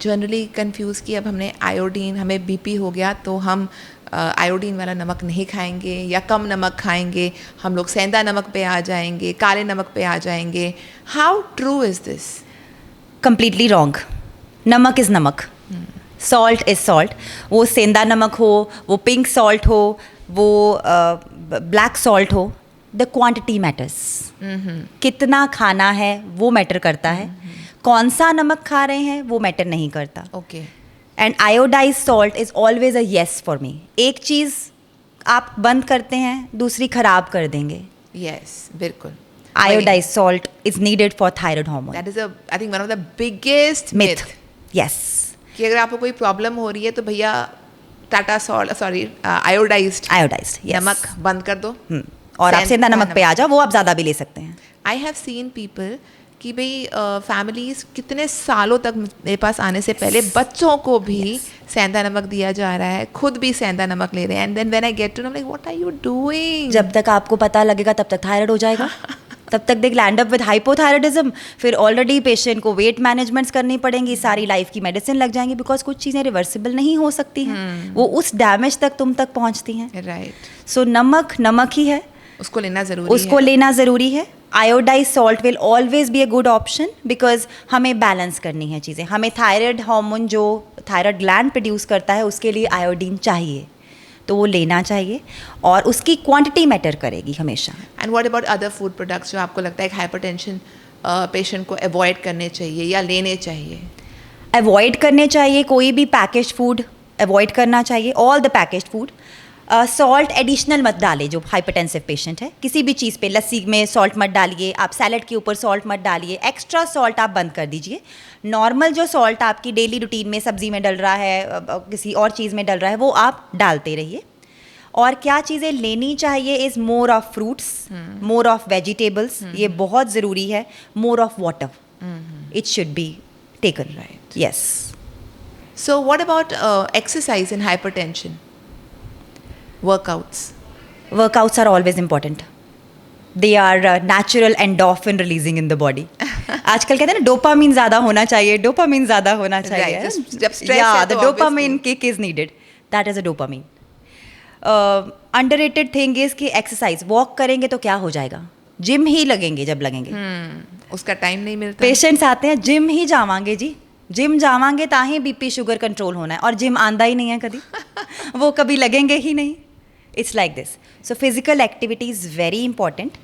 generally confuse कि अब हमने आयोडीन, हमें बीपी हो गया तो हम आयोडीन वाला नमक नहीं खाएंगे या कम नमक खाएंगे, हम लोग सेंधा नमक पे आ जाएंगे, काले नमक पे आ जाएंगे. How true is this? Completely wrong. नमक इज़ नमक. Salt is salt. वो सेंधा नमक हो, वो पिंक सॉल्ट हो, वो ब्लैक सॉल्ट हो, द क्वांटिटी मैटर्स. कितना खाना है वो मैटर करता है. कौन सा नमक खा रहे हैं वो मैटर नहीं करता. Okay. And iodise salt is always a yes for me. एक चीज़ आप बंद करते हैं, दूसरी खराब कर देंगे. यस, बिल्कुल. Iodise salt is needed for thyroid hormone. That is I think one of the biggest myth. Yes. कि अगर आपको कोई प्रॉब्लम हो रही है तो भैया टाटा सॉल्ट, सॉरी आयोडाइज्ड नमक बंद कर दो. और आप सेंधा नमक पे आ जाओ, वो आप ज़्यादा भी ले सकते हैं. आई हैव सीन पीपल कि भाई फैमिलीज कितने सालों तक मेरे पास आने से पहले बच्चों को भी सेंधा नमक दिया जा रहा है, खुद भी सेंधा नमक ले रहे हैं. And then when I get to know, like what are you doing? जब तक आपको पता लगेगा तब तक थायराइड हो जाएगा. तब तक दे लैंड अप विद हाइपोथायराइडिज्म. फिर ऑलरेडी पेशेंट को वेट मैनेजमेंट्स करनी पड़ेंगी, सारी लाइफ की मेडिसिन लग जाएंगी, बिकॉज कुछ चीज़ें रिवर्सिबल नहीं हो सकती हैं. वो उस डैमेज तक तुम तक पहुंचती हैं. राइट. सो नमक नमक ही है. उसको लेना ज़रूरी उसको है। लेना ज़रूरी है। Iodise salt will always be a good option because हमें बैलेंस करनी है चीज़ें। हमें थायराइड हार्मोन जो थायराइड ग्लैंड प्रोड्यूस करता है उसके लिए आयोडीन चाहिए, तो वो लेना चाहिए और उसकी क्वांटिटी मैटर करेगी हमेशा। And what about other food products जो आपको लगता है कि हाइपरटेंशन पेशेंट को अवॉइड करने चाहिए या लेने चाहिए? अवॉइड करने चाहिए, कोई भी पैकेज फूड अवॉइड करना चाहिए, all the package food. Salt additional मत डालिए जो हाइपरटेंसिव पेशेंट है, किसी भी चीज़ पे, लस्सी में सॉल्ट मत डालिए, आप सैलड के ऊपर सॉल्ट मत डालिए, एक्स्ट्रा सॉल्ट आप बंद कर दीजिए। नॉर्मल जो सॉल्ट आपकी डेली रूटीन में सब्जी में डल रहा है, किसी और चीज़ में डल रहा है, वो आप डालते रहिए। और क्या चीज़ें लेनी चाहिए is more of fruits, more of vegetables, ये बहुत ज़रूरी है। More of water, it should be taken, Right. Yes. So what about exercise in hypertension? Workouts. Workouts are always important. They are natural endorphin releasing in the body. आजकल कहते हैं ना dopamine ज़्यादा होना चाहिए, डोपामिन ज़्यादा होना चाहिए। Right, जब stress yeah, है the तो dopamine kick is needed. That is a dopamine. Underrated thing is कि exercise, walk करेंगे तो क्या हो जाएगा? जिम ही लगेंगे जब लगेंगे। उसका टाइम नहीं मिलता। पेशेंट्स आते हैं जिम ही जावांगे जी, जिम जावांगे ताही बीपी शुगर कंट्रोल होना है, और जिम आंदा ही नहीं है कभी वो कभी लगेंगे ही नहीं। It's like this. So physical activity is very important.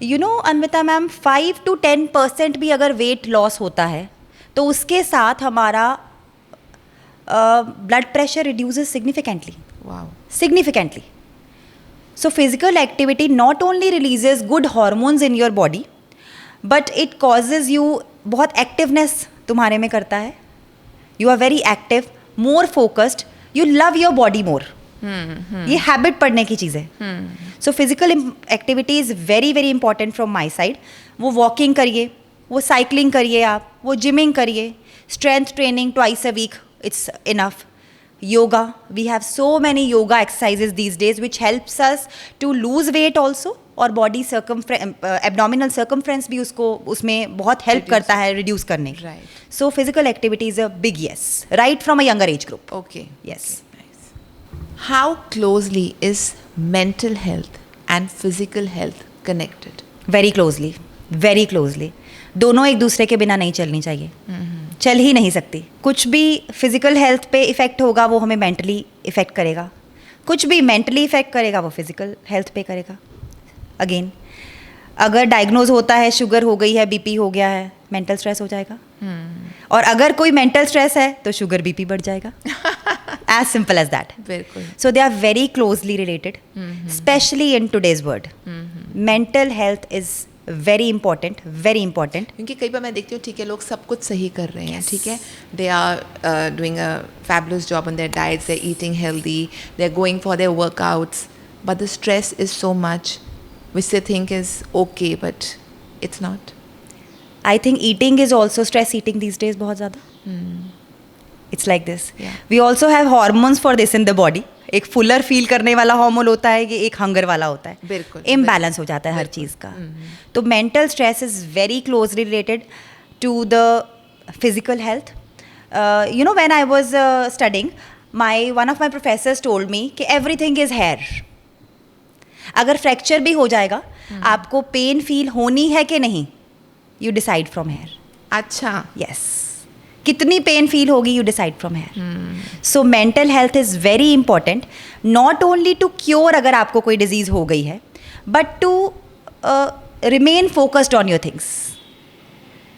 You know Anvita ma'am, 5 to 10% भी अगर वेट लॉस होता है तो उसके साथ हमारा blood pressure reduces significantly, Wow. significantly. So physical activity not only releases good hormones in your body, but it causes you, बहुत activeness तुम्हारे में करता है। You are very active, more focused, you love your body more. ये habit पढ़ने की चीज़ है। So physical activity is very very important from my side. वो वॉकिंग करिए, वो साइकिलिंग करिए, आप वो जिमिंग करिए, strength training twice a week, it's enough. Yoga, we have so many yoga exercises these days which helps us to lose weight also, और body abdominal circumference भी उसको उसमें बहुत help करता है reduce करने। Right. So physical activity is a big yes, right from a younger age group. Okay. Yes. Nice. How closely is mental health and physical health connected? Very closely, very closely. दोनों एक दूसरे के बिना नहीं चलनी चाहिए, चल ही नहीं सकती। कुछ भी फिजिकल हेल्थ पे इफ़ेक्ट होगा वो हमें मेंटली इफ़ेक्ट करेगा, कुछ भी मेंटली इफ़ेक्ट करेगा वो फिजिकल हेल्थ पे करेगा। अगेन, अगर डायग्नोज होता है शुगर हो गई है, बीपी हो गया है, मेंटल स्ट्रेस हो जाएगा। और अगर कोई मेंटल स्ट्रेस है तो शुगर बीपी बढ़ जाएगा। As simple as that. बिल्कुल। So they are very closely related, especially in today's world. Mental health is very important, very important. क्योंकि कई बार मैं देखती हूँ, ठीक है, लोग सब कुछ सही कर रहे हैं, ठीक है, they are doing a fabulous job on their diets, they are eating healthy, they are going for their workouts, but the stress is so much which they think is okay, but it's not. I think eating is also stress eating these days बहुत ज़्यादा। It's like this. We also have hormones for this in the body. एक fuller feel करने वाला hormone होता है कि एक hunger वाला होता है। बिल्कुल। इम्बैलेंस हो जाता है हर चीज़ का। तो mental stress is very closely related to the physical health. You know, when I was studying, one of my professors told me कि एवरीथिंग इज़ हेयर। अगर फ्रैक्चर भी हो जाएगा, आपको पेन फील होनी है कि नहीं, यू डिसाइड फ्रॉम हेयर। अच्छा। यस, कितनी पेन फील होगी, you decide from here. So mental health is very important, not only to cure अगर आपको कोई डिजीज़ हो गई है, but to remain focused on your things.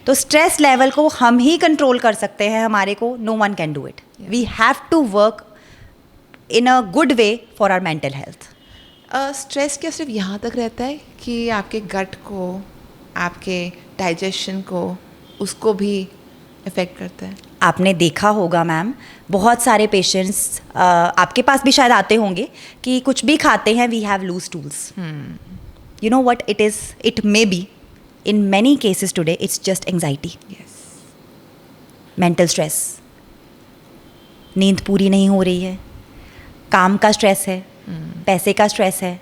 तो स्ट्रेस लेवल को हम ही कंट्रोल कर सकते हैं, हमारे को no one can do it. We have to work in a good way for our mental health. Stress क्या सिर्फ यहाँ तक रहता है कि आपके गट को, आपके डाइजेशन को, उसको भी इफेक्ट करता है? आपने देखा होगा मैम, बहुत सारे पेशेंट्स आपके पास भी शायद आते होंगे कि कुछ भी खाते हैं, we have loose tools. You know what it is? It may be in many cases today it's just anxiety, yes, mental stress. नींद पूरी नहीं हो रही है, काम का स्ट्रेस है, पैसे का स्ट्रेस है,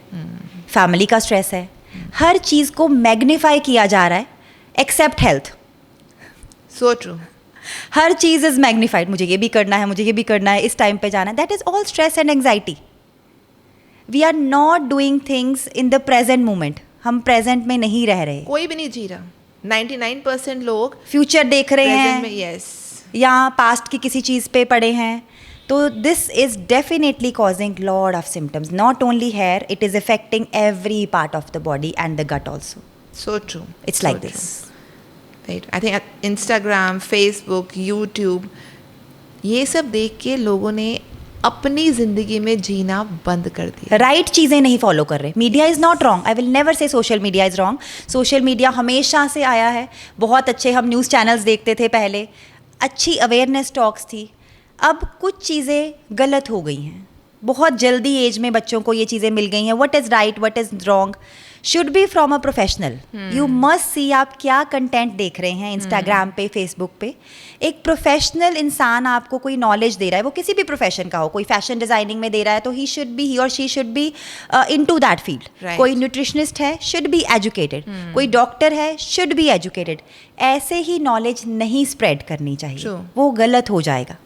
फैमिली का स्ट्रेस है, हर चीज़ को मैग्नीफाई किया जा रहा है एक्सेप्ट हेल्थ। So true. हर चीज़ इज़ मैग्नीफाइड, मुझे ये भी करना है, मुझे ये भी करना है, इस टाइम पे जाना है। That is all stress and anxiety. We are not doing things in the present moment. हम प्रेजेंट में नहीं रह रहे. कोई भी नहीं जी रहा. 99% लोग फ्यूचर देख रहे प्रेजेंट में. हैं यस. या पास्ट की किसी चीज़ पे पड़े हैं. तो this is definitely causing lot of symptoms. Not only here, it is affecting every part of the body and the gut also. So true. It's So like true. this. Right. I think Instagram, Facebook, YouTube, ये सब देख के लोगों ने अपनी ज़िंदगी में जीना बंद कर दिया. राइट चीज़ें नहीं फॉलो कर रहे. Media is not wrong. I will never से social media is wrong. Social media हमेशा से आया है. बहुत अच्छे हम न्यूज़ चैनल्स देखते थे पहले. अच्छी अवेयरनेस टॉक्स थी. अब कुछ चीज़ें गलत हो गई हैं. बहुत जल्दी एज में बच्चों को ये चीज़ें मिल गई हैं. What is right, what is wrong should be from a professional. You must see आप क्या कंटेंट देख रहे हैं इंस्टाग्राम पे, फेसबुक पे. एक प्रोफेशनल इंसान आपको कोई नॉलेज दे रहा है, वो किसी भी प्रोफेशन का हो. कोई फैशन डिज़ाइनिंग में दे रहा है तो ही और she should be into that field. कोई न्यूट्रिशनिस्ट है, शुड बी एजुकेटेड. कोई डॉक्टर है, शुड बी एजुकेटेड. ऐसे ही नॉलेज नहीं स्प्रेड करनी चाहिए. True. वो गलत हो जाएगा.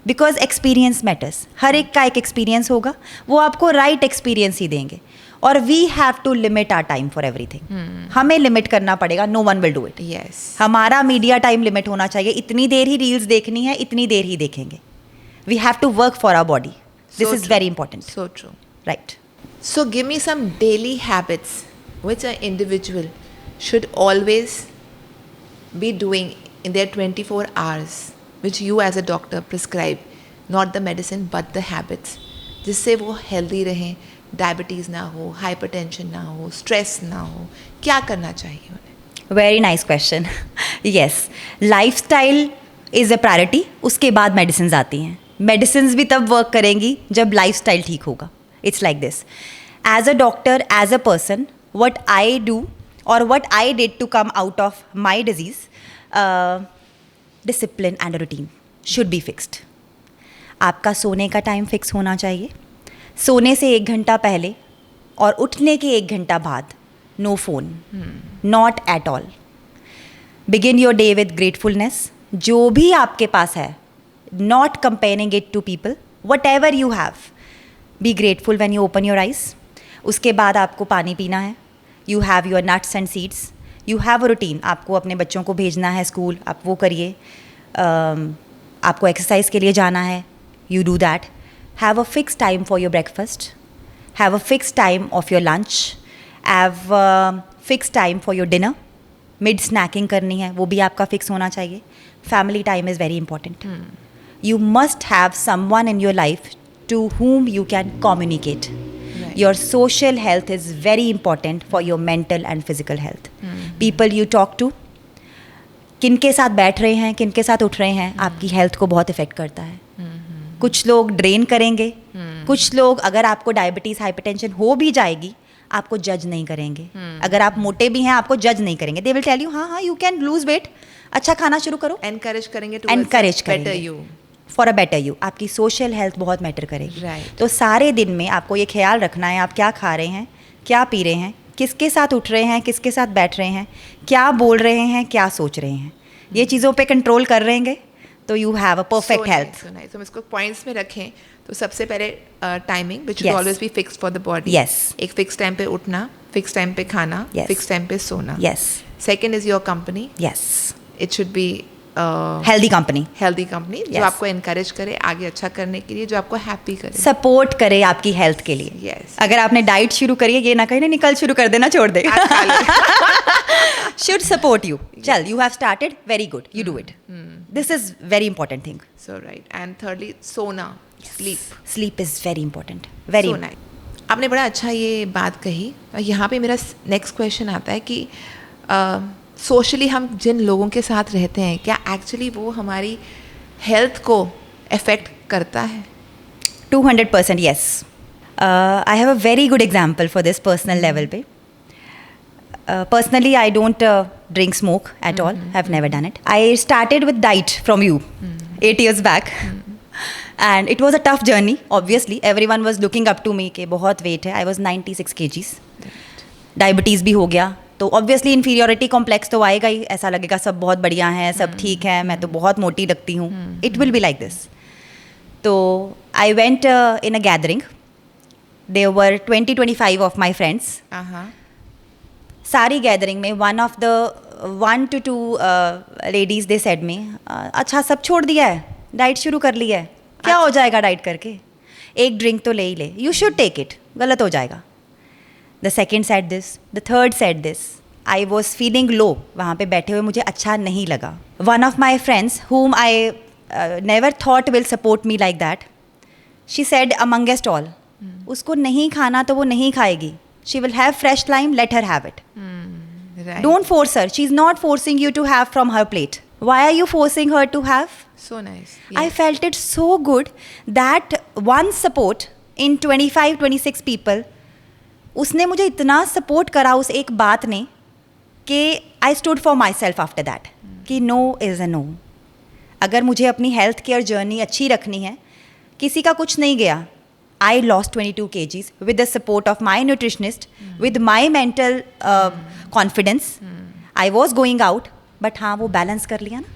Because experience matters. हर एक का एक एक्सपीरियंस होगा. वो आपको राइट एक्सपीरियंस ही देंगे. और we have to limit our time for everything. हमें लिमिट करना पड़ेगा. No one will do it. Yes. हमारा मीडिया टाइम लिमिट होना चाहिए. इतनी देर ही रील्स देखनी है, इतनी देर ही देखेंगे. We have to work for our body. This So is true. Very important. So true. Right. So give me some daily habits which an individual should always be doing in their 24 hours, which you as a doctor prescribe, not the medicine but the habits, जिससे वो healthy रहें, diabetes ना हो, hypertension ना हो, stress ना हो. क्या करना चाहिए उन्हें? Very nice question. Yes, life style is a priority. उसके बाद मेडिसिन आती हैं. मेडिसिन भी तब वर्क करेंगी जब लाइफ स्टाइल ठीक होगा. It's like this. As a doctor, as a person, what I do और what I did to come out of my disease, discipline and routine should be fixed. आपका सोने का टाइम फिक्स होना चाहिए. सोने से 1 घंटा पहले और उठने के 1 घंटा बाद no phone. Not at all. Begin your day with gratefulness. जो भी आपके पास है, not comparing it to people. Whatever you have, be grateful when you open your eyes. उसके बाद आपको पानी पीना है. You have your nuts and seeds. You have a routine. आपको अपने बच्चों को भेजना है स्कूल, आप वो करिए. आपको एक्सरसाइज के लिए जाना है, you do that. Have a fixed time for your breakfast. Have a fixed time of your lunch. Have a fixed time for your dinner. Mid snacking करनी है, वो भी आपका फिक्स होना चाहिए. Family time is very important. You must have someone in your life to whom you can communicate. Right. Your social health is very important for your mental and physical health. People you talk to, किन के साथ बैठ रहे हैं, किन के साथ उठ रहे हैं, आपकी हेल्थ को बहुत इफेक्ट करता है. कुछ लोग ड्रेन करेंगे. कुछ लोग, अगर आपको डायबिटीज़, हाइपरटेंशन हो भी जाएगी, आपको जज नहीं करेंगे. अगर आप मोटे भी हैं, आपको जज नहीं करेंगे. दे विल टेल यू हाँ यू कैन लूज वेट, अच्छा खाना शुरू करो. एनकरेज करेंगे. एनकरेज बेटर करेंगे you. For a better you. आपकी सोशल हेल्थ बहुत मैटर करेगी. Right. तो सारे दिन में आपको ये ख्याल रखना है, आप क्या खा रहे हैं, क्या पी रहे हैं, किसके साथ उठ रहे हैं, किसके साथ बैठ रहे हैं, क्या बोल रहे हैं, क्या सोच रहे हैं. ये चीज़ों पे कंट्रोल कर रहेंगे तो you have a perfect health. तो हम इसको पॉइंट्स में रखें तो सबसे पहले timing which Yes. Should always be fixed for the body. Yes. एक फिक्स टाइम पे उठना, फिक्स टाइम पे खाना, Yes. फिक्स टाइम पे सोना. Yes. Second is your company. Yes. It should be healthy company. Healthy company जो Yes. आपको encourage करे आगे अच्छा करने के लिए, जो आपको हैप्पी करे. सपोर्ट करे आपकी हेल्थ के लिए. Yes. अगर आपने डाइट शुरू करी है, ये ना कहीं निकल शुरू कर देना, छोड़ दे. आज खा ले. Should support you. चल, you have started, very good, you do it. This is very important thing. So right. And thirdly, सोना, sleep. Sleep is very important. Very. So nice. आपने बड़ा अच्छा ये बात कही. यहाँ पे मेरा नेक्स्ट क्वेश्चन आता है कि सोशली हम जिन लोगों के साथ रहते हैं, क्या एक्चुअली वो हमारी हेल्थ को अफेक्ट करता है? 200% yes. I have a very good example for this personal level पे. Personally, I don't drink smoke at all. Have never done it. I started with diet from you 8 years back. And it was a tough journey, obviously. Everyone was looking up to me कि बहुत weight है. I was 96 kgs. Diabetes भी हो गया. तो obviously inferiority complex तो आएगा ही. ऐसा लगेगा सब बहुत बढ़िया है, सब ठीक है, मैं तो बहुत मोटी लगती हूँ. It will be like this. तो I went in a gathering there were 20-25 of my friends. Uh-huh. सारी गैदरिंग में one two two ladies they said me, अच्छा सब छोड़ दिया है, डाइट शुरू कर लिया है, क्या हो जाएगा डाइट करके, एक ड्रिंक तो ले ही ले, यू शुड टेक इट, गलत हो जाएगा. The second said this, the third said this. I was feeling low, वहाँ पे बैठे हुए मुझे अच्छा नहीं लगा. One of my friends whom I never thought will support me like that, she said amongst all, उसको नहीं खाना तो वो नहीं खाएगी, she will have fresh lime, let her have it. Right. Don't force her. She's not forcing you to have from her plate. Why are you forcing her to have? So nice. I felt it so good that one support in 25-26 people, उसने मुझे इतना support करा उस एक बात ने कि I stood for myself after that. कि no is a no. अगर मुझे अपनी हेल्थ केयर जर्नी अच्छी रखनी है, किसी का कुछ नहीं गया. I lost 22 kgs with the support of my nutritionist, with my mental confidence. I was going out, but हाँ वो बैलेंस कर लिया ना.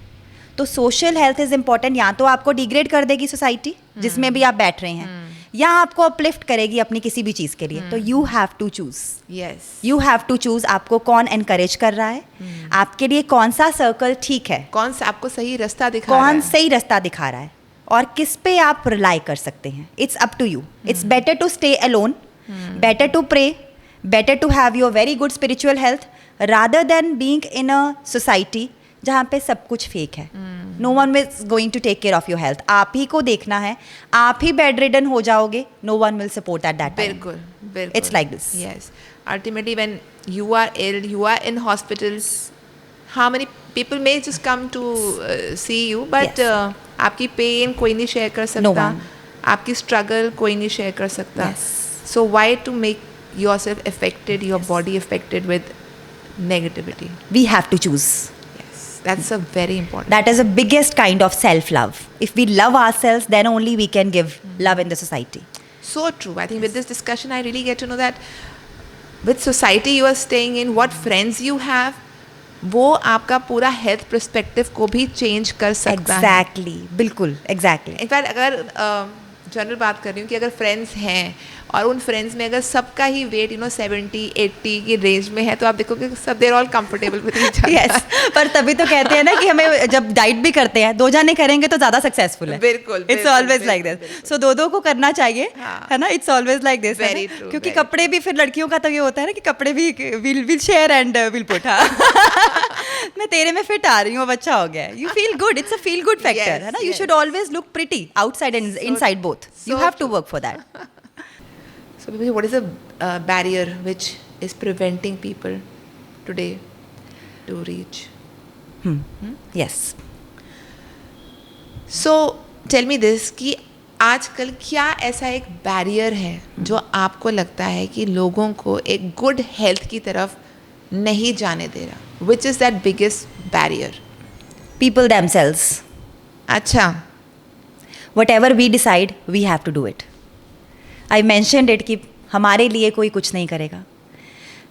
तो सोशल हेल्थ इज़ इम्पॉर्टेंट. या तो आपको डिग्रेड कर देगी सोसाइटी जिसमें भी आप बैठ रहे हैं, या आपको अपलिफ्ट करेगी अपनी किसी भी चीज़ के लिए. तो you have to choose. Yes. You have to choose आपको कौन एनकरेज कर रहा है, आपके लिए कौन सा सर्कल ठीक है, कौन सा आपको सही रास्ता दिखा रहा कौन है? सही रास्ता दिखा रहा है, और किस पे आप रिलाई कर सकते हैं. It's up to you. It's better to stay alone, better to pray, better to have your very good spiritual health rather than being in a society जहाँ पे सब कुछ फेक है. No one is going to take care of your health. आप ही को देखना है, आप ही बेड रिडन हो जाओगे. No one will support at that time. बिल्कुल, बिल्कुल. It's like this. Yes. Ultimately, when you are ill, you are in hospitals. How many people may just come to see you, but Yes. आपकी pen कोई नहीं share कर सकता. one. आपकी struggle कोई नहीं शेयर कर सकता. Yes. So why to make yourself affected, your body affected with negativity? We have to choose. Yes, that's a very important. That is the biggest kind of self-love. If we love ourselves, then only we can give love in the society. So true. I think with this discussion, I really get to know that with society you are staying in, what friends you have, वो आपका पूरा health perspective को भी change कर सकता है. Exactly. बिल्कुल. Exactly. In fact अगर जनरल बात कर रही हूँ कि अगर फ्रेंड्स हैं और उन फ्रेंड्स में अगर सबका ही वेट 70-80 की रेंज में है, तो आप देखोगे सब there all comfortable with each other. Yes. पर तभी तो कहते हैं ना कि हमें जब डाइट भी करते हैं, दो जाने करेंगे तो ज़्यादा सक्सेसफुल है. बिल्कुल, इट्स बिल्कुल, ऑलवेज लाइक बिल्कुल, दिस. सो दो को करना चाहिए, हाँ. है ना. It's always like this. Very true, क्योंकि very कपड़े भी फिर लड़कियों का तो ये होता है ना कि कपड़े भी will share and will put. मैं तेरे में फिट आ रही हूँ, अब अच्छा हो गया. You feel good. It's a feel good factor, है ना. You yes. Should always look pretty outside and inside both. You have to work for that. So, Bibhi, what is the barrier which is preventing people today to reach? Yes. So, tell me this कि आजकल क्या ऐसा एक barrier है जो आपको लगता है कि लोगों को एक गुड हेल्थ की तरफ नहीं जाने दे रहा? Which is that biggest barrier? People themselves. अच्छा. Whatever we decide, we have to do it. I mentioned it कि हमारे लिए कोई कुछ नहीं करेगा.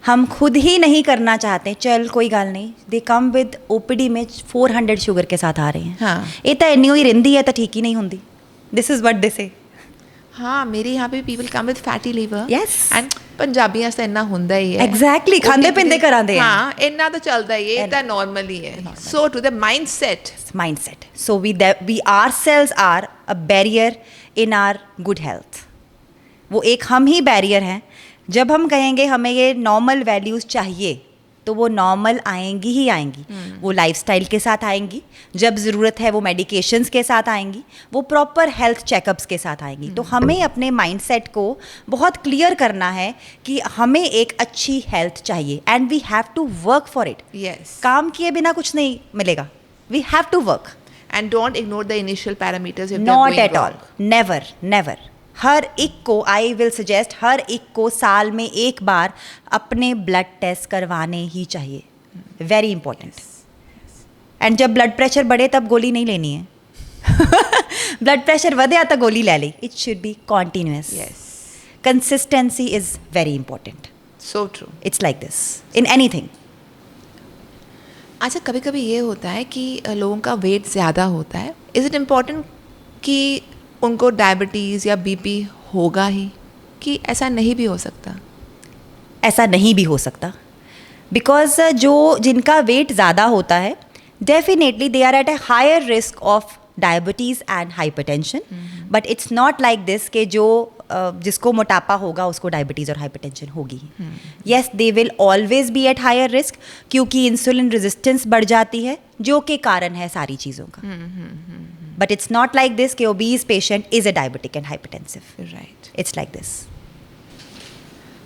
हम खुद ही नहीं करना चाहते, चल कोई गाल नहीं. दे कम विद ओपीडी में 400 शुगर के साथ आ रहे हैं. हाँ. ये तो इन्नी हुई रिंदी है तो ठीक ही नहीं होंगी. दिस इज व्हाट दे से. हाँ, मेरे यहाँ पे people come with fatty liver. Yes. And पंजाबियां तो इन्ना ਹੁੰਦਾ ही है. Exactly, खांदे पिंदे करांदे हैं. हाँ, इन्ना तो चलता ही है, इतना नॉर्मल ही है. So to the mindset. Mindset. So we ourselves are a barrier in our good health. वो एक हम ही बैरियर हैं. जब हम कहेंगे हमें ये नॉर्मल वैल्यूज़ चाहिए, तो वो नॉर्मल आएंगी ही आएंगी. वो लाइफस्टाइल के साथ आएंगी, जब ज़रूरत है वो मेडिकेशंस के साथ आएंगी, वो प्रॉपर हेल्थ चेकअप्स के साथ आएंगी. तो हमें अपने माइंडसेट को बहुत क्लियर करना है कि हमें एक अच्छी हेल्थ चाहिए and we have to work for it. Yes. काम किए बिना कुछ नहीं मिलेगा. We have to work. And don't ignore the initial parameters if they're not going at all. wrong. Never never. हर एक को आई विल सजेस्ट, हर एक को साल में एक बार अपने ब्लड टेस्ट करवाने ही चाहिए. Very important. एंड जब ब्लड प्रेशर बढ़े तब गोली नहीं लेनी है. ब्लड प्रेशर बढ़े तो गोली ले ली. It should be continuous. Yes. Consistency is very important. So true. It's like this in anything. अच्छा, कभी कभी ये होता है कि लोगों का वेट ज़्यादा होता है. इज़ इट इम्पॉर्टेंट कि उनको डायबिटीज़ या बीपी होगा ही? कि ऐसा नहीं भी हो सकता? ऐसा नहीं भी हो सकता बिकॉज जो जिनका वेट ज़्यादा होता है definitely they are at a higher risk of diabetes and hypertension, but it's not like this कि जो जिसको मोटापा होगा उसको डायबिटीज़ और हाइपरटेंशन होगी. Yes, they will always be at higher risk क्योंकि इंसुलिन रेजिस्टेंस बढ़ जाती है जो के कारण है सारी चीज़ों का. But it's not like this कि obese patient is a diabetic and hypertensive. Right. It's like this.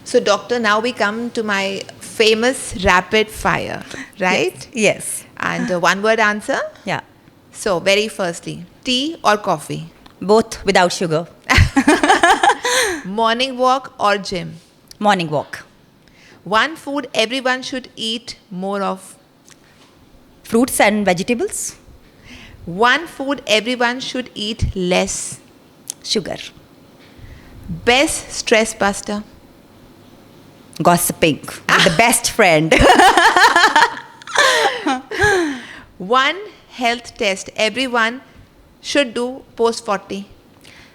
So, doctor, now we come to my famous rapid fire, right? Yes. And one word answer. Yeah. So, very firstly, tea or coffee? Both without sugar. Morning walk or gym? Morning walk. One food everyone should eat more of? Fruits and vegetables. One food everyone should eat less? Sugar. Best stress buster? Gossiping with the best friend. One health test everyone should do post 40?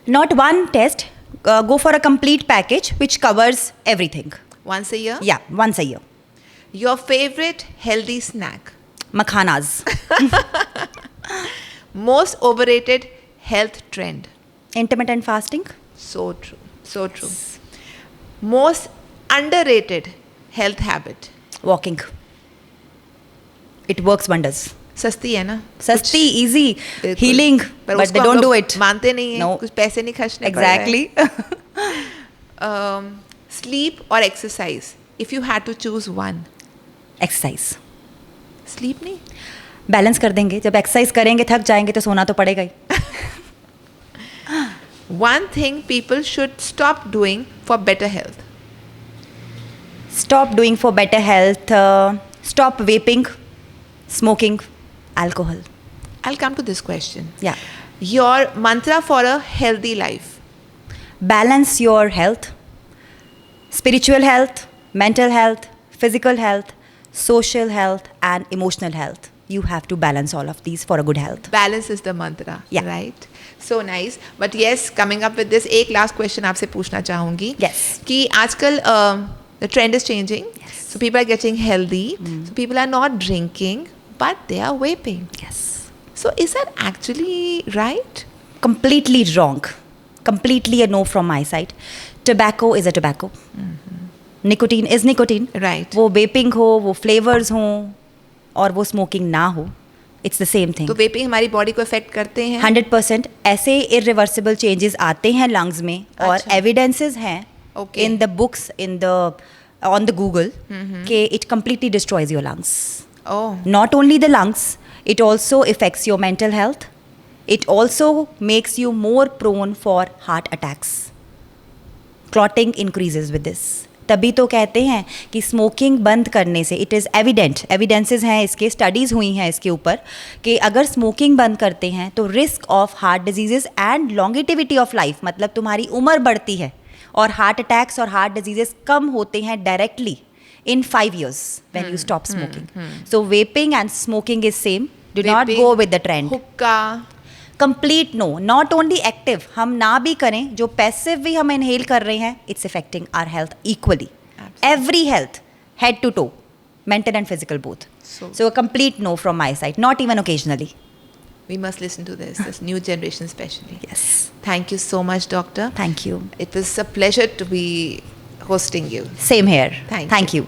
Not one test. Go for a complete package which covers everything. Once a year? Yeah, once a year. Your favorite healthy snack? Makhanas. Most overrated health trend? Intermittent fasting. So true. So true. Most underrated health habit? Walking. It works wonders. सस्ती है ना? Sasti, easy, बिल्कुल. healing, पर but उसको they हम don't do लोग it. मानते नहीं है. No. कुछ पैसे नहीं खर्चने Exactly. Sleep or exercise? If you had to choose one. Exercise. Sleep नहीं? बैलेंस कर देंगे. जब एक्सरसाइज करेंगे थक जाएंगे तो सोना तो पड़ेगा ही. One thing people should stop doing for better health? Stop doing for better health. Stop vaping, smoking, alcohol. I'll come to this question. Yeah. Your mantra for a healthy life? Balance your health, spiritual health, mental health, physical health, social health, and emotional health. You have to balance all of these for a good health. Balance is the mantra, Yeah. right? So nice. But yes, coming up with this, एक last question आपसे पूछना चाहूँगी. Yes. कि आजकल the trend is changing. Yes. So people are getting healthy. So people are not drinking, but they are vaping. Yes. So is that actually right? Completely wrong. Completely a no from my side. Tobacco is a tobacco. Nicotine is nicotine. Right. वो vaping हो, वो flavors हो, और वो smoking ना हो. It's the same thing. तो vaping हमारी body को affect करते हैं? 100% ऐसे irreversible changes आते हैं lungs में और अच्छा. evidences हैं Okay. in the books, on the Google कि it completely destroys your lungs. Oh. Not only the lungs, it also affects your mental health. It also makes you more prone for heart attacks. Clotting increases with this. तभी तो कहते हैं कि smoking बंद करने से it is evidences हैं इसके, स्टडीज़ हुई हैं इसके ऊपर कि अगर स्मोकिंग बंद करते हैं तो risk of heart diseases and longevity of life, मतलब तुम्हारी उम्र बढ़ती है और हार्ट अटैक्स और हार्ट डिजीजेस कम होते हैं directly in 5 years when you stop smoking. So vaping and smoking is same. Do not Vaping, go with the trend. Hookah. Complete no. Not only active, हम ना भी करें, जो passive भी हम inhale कर रहे हैं, it's affecting our health equally. Absolutely. Every health, head to toe, mental and physical both. So a complete no from my side. Not even occasionally. We must listen to this new generation especially. Yes. Thank you so much, doctor. Thank you. It was a pleasure to be hosting you. Same here. Thank Thank you.